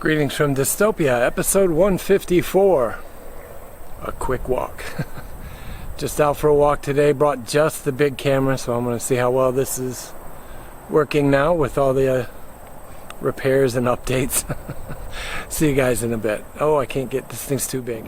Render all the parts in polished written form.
Greetings from Dystopia, episode 154. A quick walk. Just out for a walk today, brought just the big camera, so I'm going to see how well this is working now with all the repairs and updates. See you guys in a bit. Oh, I can't get, this thing's too big.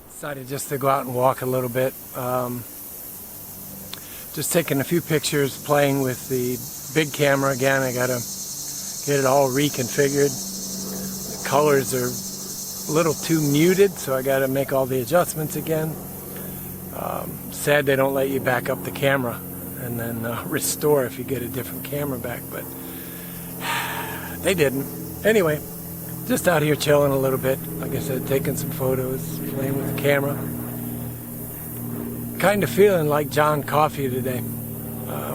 Decided just to go out and walk a little bit. Just taking a few pictures, playing with the big camera again. I gotta get it all reconfigured. The colors are a little too muted, so I gotta make all the adjustments again. Sad they don't let you back up the camera and then restore if you get a different camera back, but they didn't. Anyway, just out here chilling a little bit. Like I said, taking some photos, playing with the camera. Kind of feeling like John Coffey today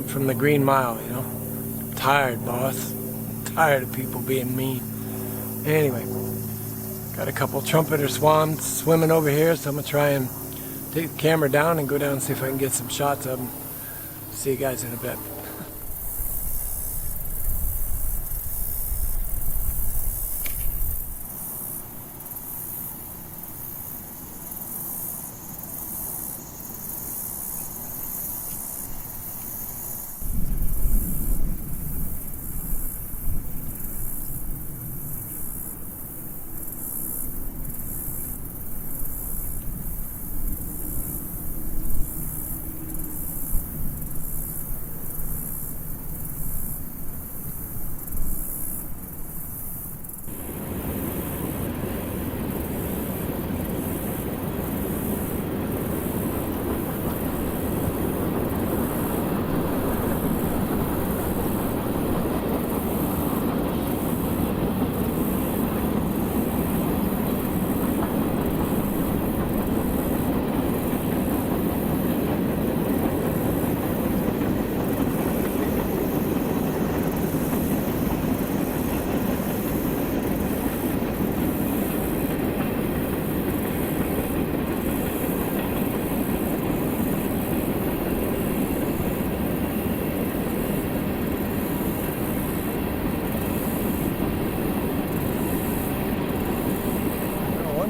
from the Green Mile, you know. Tired, boss. Tired of people being mean. Anyway, got a couple trumpeter swans swimming over here, so I'm going to try and take the camera down and go down and see if I can get some shots of them. See you guys in a bit.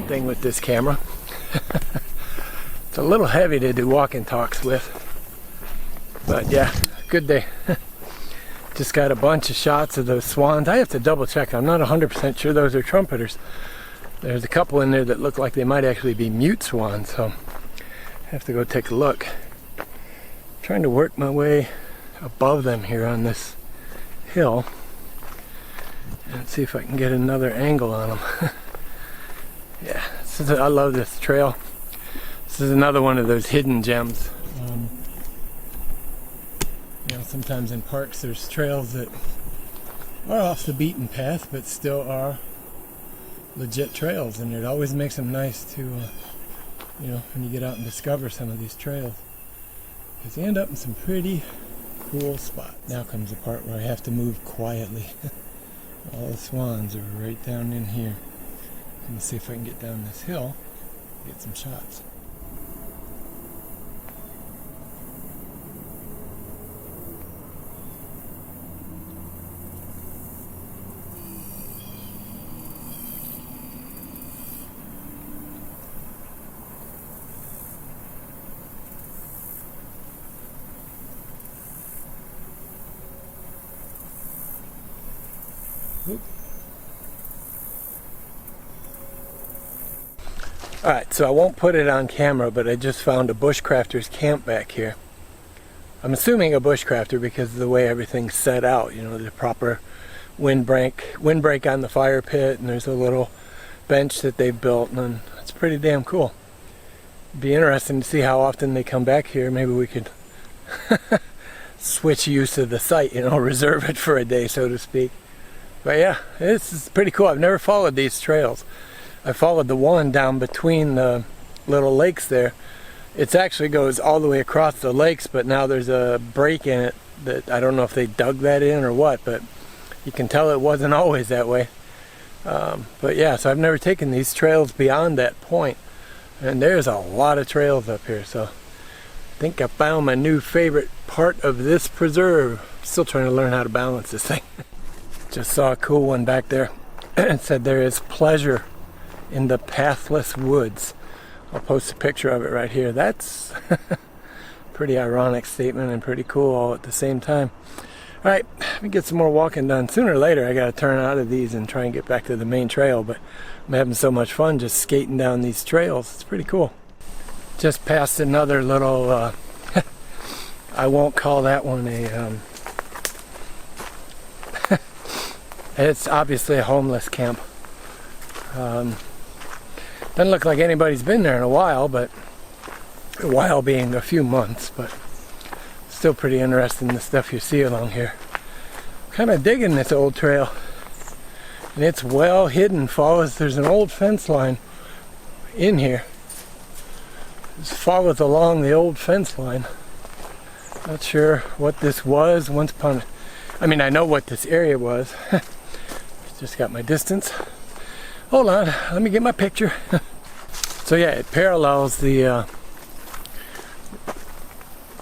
Thing with this camera. It's a little heavy to do walking talks with, but yeah, good day. Just got a bunch of shots of those swans. I have to double check. I'm not 100% sure those are trumpeters. There's a couple in there that look like they might actually be mute swans, so I have to go take a look. I'm trying to work my way above them here on this hill and see if I can get another angle on them. Yeah, I love this trail. This is another one of those hidden gems. You know, sometimes in parks there's trails that are off the beaten path, but still are legit trails, and it always makes them nice to, you know, when you get out and discover some of these trails, because you end up in some pretty cool spots. Now comes the part where I have to move quietly. All the swans are right down in here. Let me see if I can get down this hill, get some shots. Alright, so I won't put it on camera, but I just found a bushcrafter's camp back here. I'm assuming a bushcrafter because of the way everything's set out, you know, the proper windbreak on the fire pit, and there's a little bench that they've built, and it's pretty damn cool. It'd be interesting to see how often they come back here. Maybe we could switch use of the site, you know, reserve it for a day, so to speak. But yeah, this is pretty cool. I've never followed these trails. I followed the one down between the little lakes there. It actually goes all the way across the lakes, but now there's a break in it that I don't know if they dug that in or what, but you can tell it wasn't always that way. But yeah, so I've never taken these trails beyond that point, and there's a lot of trails up here, so I think I found my new favorite part of this preserve. Still trying to learn how to balance this thing. Just saw a cool one back there. It said there is pleasure in the pathless woods. I'll post a picture of it right here. That's pretty ironic statement and pretty cool all at the same time. Alright, let me get some more walking done. Sooner or later I gotta turn out of these and try and get back to the main trail, but I'm having so much fun just skating down these trails. It's pretty cool. Just passed another little I won't call that one a it's obviously a homeless camp. Doesn't look like anybody's been there in a while, but a while being a few months, but still pretty interesting, the stuff you see along here. Kind of digging this old trail, and it's well hidden. There's an old fence line in here. Just follows along the old fence line. Not sure what this was once upon I mean, I know what this area was. Just got my distance. Hold on, let me get my picture. So yeah, it parallels the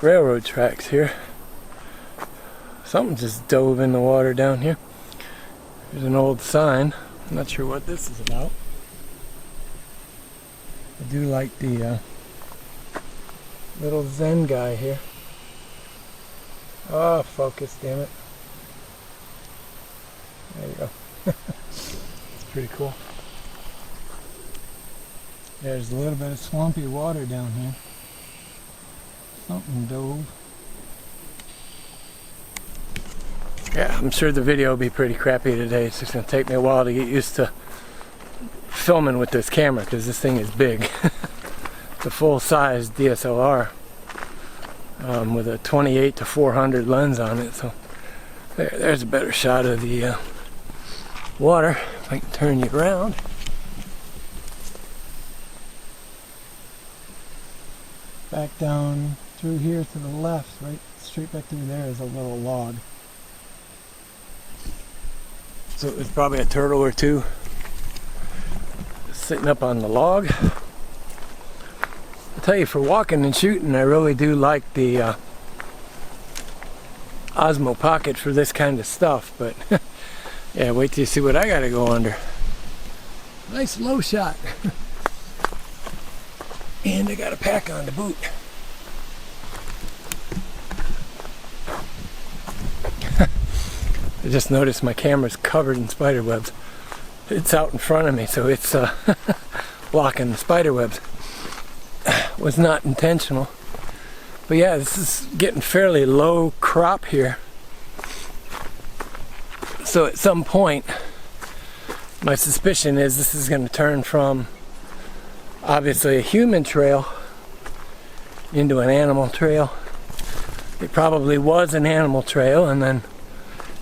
railroad tracks here. Something just dove in the water down here. There's an old sign. I'm not sure what this is about. I do like the little Zen guy here. Oh, focus, damn it. There you go. It's pretty cool. There's a little bit of swampy water down here. Something dove. Yeah, I'm sure the video will be pretty crappy today. It's just going to take me a while to get used to filming with this camera because this thing is big. It's a full-size DSLR with a 28-400 lens on it. So there's a better shot of the water. If I can turn you around. Back down through here to the left, right straight back through there is a little log. So it's probably a turtle or two sitting up on the log. I'll tell you, for walking and shooting, I really do like the Osmo Pocket for this kind of stuff, but yeah, wait till you see what I gotta go under. Nice low shot. And I got a pack on to boot. I just noticed my camera's covered in spider webs. It's out in front of me, so it's blocking the spider webs. Was not intentional. But yeah, this is getting fairly low crop here. So at some point, my suspicion is this is going to turn from obviously a human trail into an animal trail. It probably was an animal trail, and then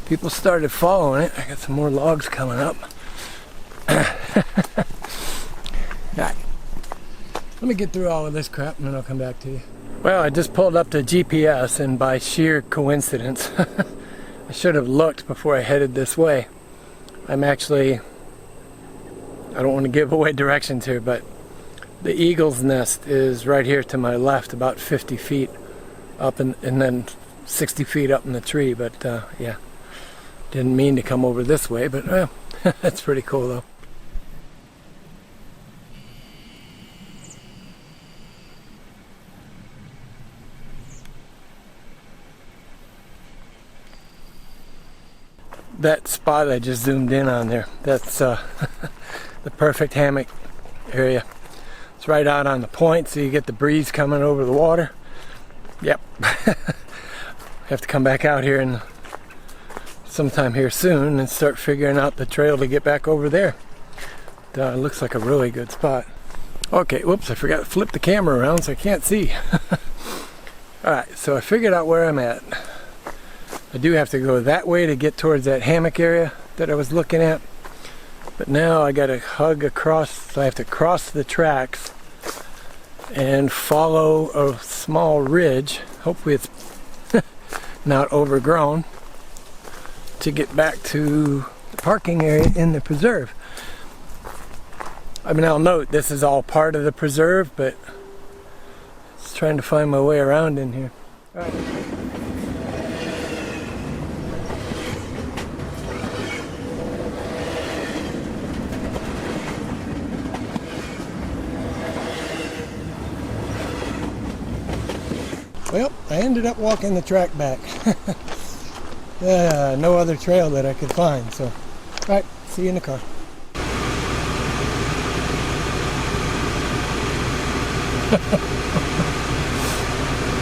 people started following it. I got some more logs coming up. Alright, let me get through all of this crap and then I'll come back to you. Well, I just pulled up the GPS, and by sheer coincidence I should have looked before I headed this way. I'm actually, I don't want to give away directions here, but the eagle's nest is right here to my left, about 50 feet up, and then 60 feet up in the tree. But yeah, didn't mean to come over this way, but well, that's pretty cool though. That spot I just zoomed in on there, that's the perfect hammock area. It's right out on the point, so you get the breeze coming over the water. Yep. Have to come back out here and sometime here soon and start figuring out the trail to get back over there. It looks like a really good spot. Okay, whoops, I forgot to flip the camera around so I can't see. Alright, so I figured out where I'm at. I do have to go that way to get towards that hammock area that I was looking at. But now I gotta hug across, so I have to cross the tracks and follow a small ridge. Hopefully it's not overgrown, to get back to the parking area in the preserve. I mean, I'll note this is all part of the preserve, but just trying to find my way around in here. All right. Well, I ended up walking the track back. No other trail that I could find, so. Alright, see you in the car.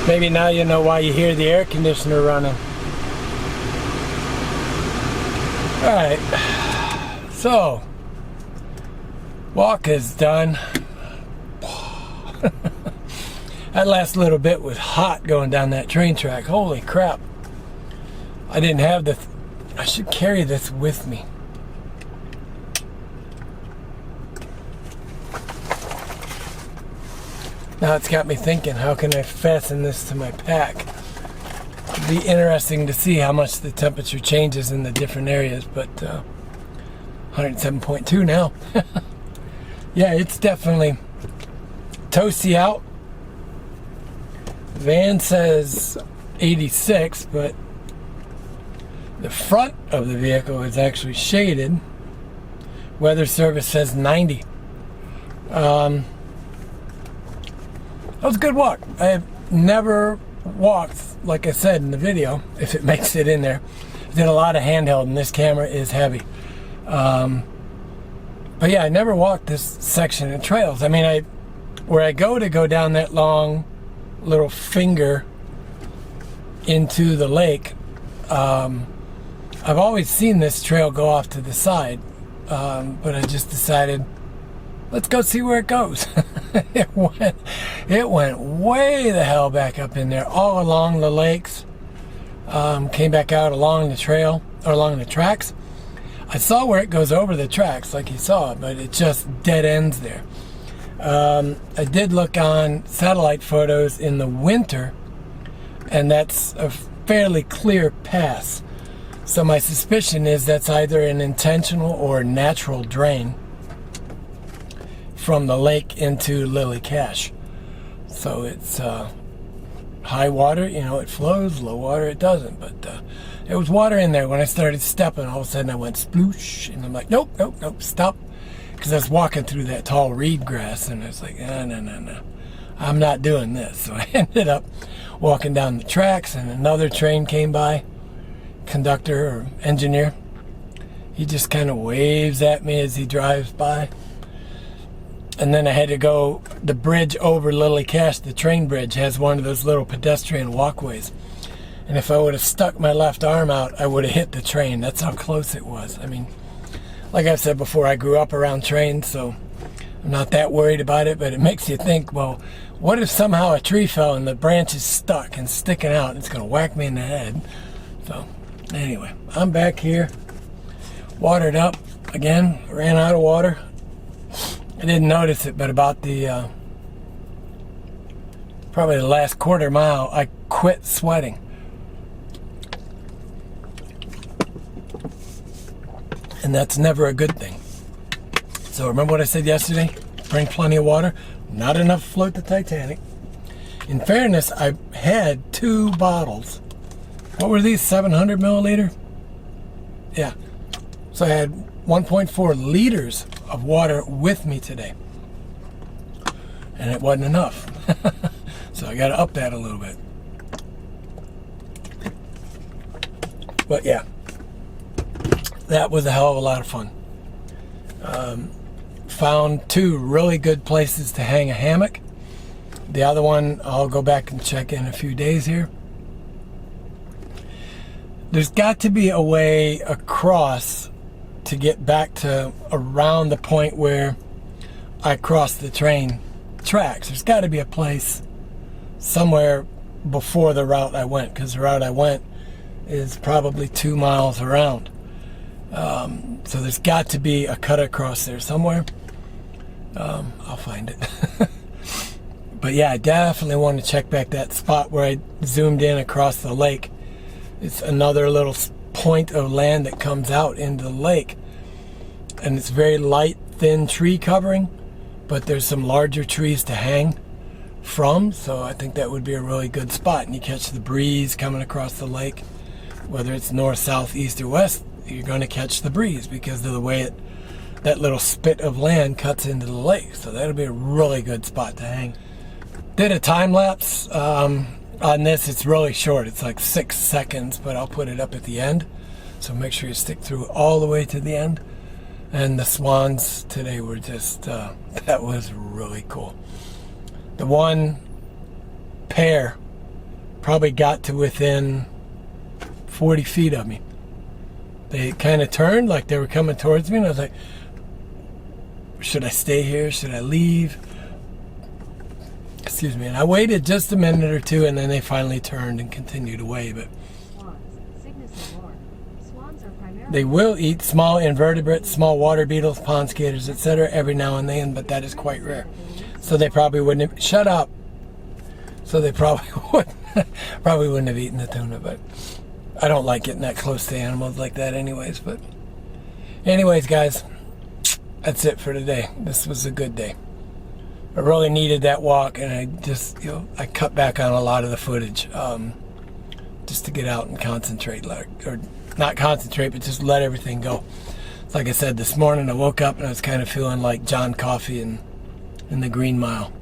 Maybe now you know why you hear the air conditioner running. Alright, so, walk is done. That last little bit was hot going down that train track. Holy crap. I didn't have the... I should carry this with me. Now it's got me thinking, how can I fasten this to my pack? It'd be interesting to see how much the temperature changes in the different areas, but 107.2 now. Yeah, it's definitely toasty out. Van says 86, but the front of the vehicle is actually shaded. Weather service says 90. That was a good walk. I have never walked, like I said in the video, if it makes it in there. I did a lot of handheld, and this camera is heavy. But yeah, I never walked this section of trails. I mean, where I go down that long little finger into the lake, I've always seen this trail go off to the side, but I just decided, let's go see where it goes. It went way the hell back up in there, all along the lakes. Came back out along the trail, or along the tracks. I saw where it goes over the tracks, like you saw, but it just dead ends there. I did look on satellite photos in the winter, and that's a fairly clear pass. So my suspicion is that's either an intentional or natural drain from the lake into Lily Cache. So it's high water, you know, it flows, low water, it doesn't. But there was water in there when I started stepping. All of a sudden I went sploosh, and I'm like, nope, nope, nope, stop. Because I was walking through that tall reed grass, and I was like, no, I'm not doing this. So I ended up walking down the tracks, and another train came by, conductor or engineer. He just kind of waves at me as he drives by. And then I had to go, the bridge over Lily Cache, the train bridge, has one of those little pedestrian walkways. And if I would have stuck my left arm out, I would have hit the train. That's how close it was. I mean, like I've said before, I grew up around trains, so I'm not that worried about it, but it makes you think, well, what if somehow a tree fell and the branch is stuck and sticking out and it's going to whack me in the head? So, anyway, I'm back here, watered up again, ran out of water. I didn't notice it, but about the, probably the last quarter mile, I quit sweating. and that's never a good thing. So remember what I said yesterday? Bring plenty of water. Not enough to float the Titanic. In fairness, I had 2 bottles. What were these, 700 milliliter? Yeah. So I had 1.4 liters of water with me today. And it wasn't enough. So I got to up that a little bit. But yeah, that was a hell of a lot of fun. Found 2 really good places to hang a hammock. The other one, I'll go back and check in a few days here. There's got to be a way across to get back to around the point where I crossed the train tracks. There's got to be a place somewhere before the route I went, because the route I went is probably 2 miles around. So there's got to be a cut across there somewhere. I'll find it. But yeah, I definitely want to check back that spot where I zoomed in across the lake. It's another little point of land that comes out into the lake. And it's very light, thin tree covering, but there's some larger trees to hang from, so I think that would be a really good spot. And you catch the breeze coming across the lake. Whether it's north, south, east, or west, you're going to catch the breeze because of the way that little spit of land cuts into the lake. So that'll be a really good spot to hang. Did a time lapse on this. It's really short. It's like 6 seconds, but I'll put it up at the end. So make sure you stick through all the way to the end. And the swans today were just, that was really cool. The one pair probably got to within 40 feet of me. They kind of turned like they were coming towards me, and I was like, should I stay here? Should I leave? Excuse me. And I waited just a minute or two, and then they finally turned and continued away. But they will eat small invertebrates, small water beetles, pond skaters, etc. every now and then, but that is quite rare. So they probably wouldn't have, shut up. So they probably wouldn't have eaten the tuna, but I don't like getting that close to animals like that anyways. But anyways, guys, that's it for today. This was a good day. I really needed that walk, and I just, I cut back on a lot of the footage just to get out and concentrate, or not concentrate, but just let everything go. Like I said, this morning I woke up and I was kind of feeling like John Coffey in the Green Mile.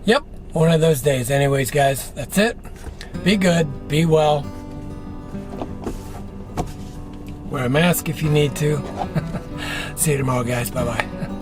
Yep, one of those days. Anyways, guys, that's it. Be good, be well. Wear a mask if you need to. See you tomorrow, guys. Bye-bye.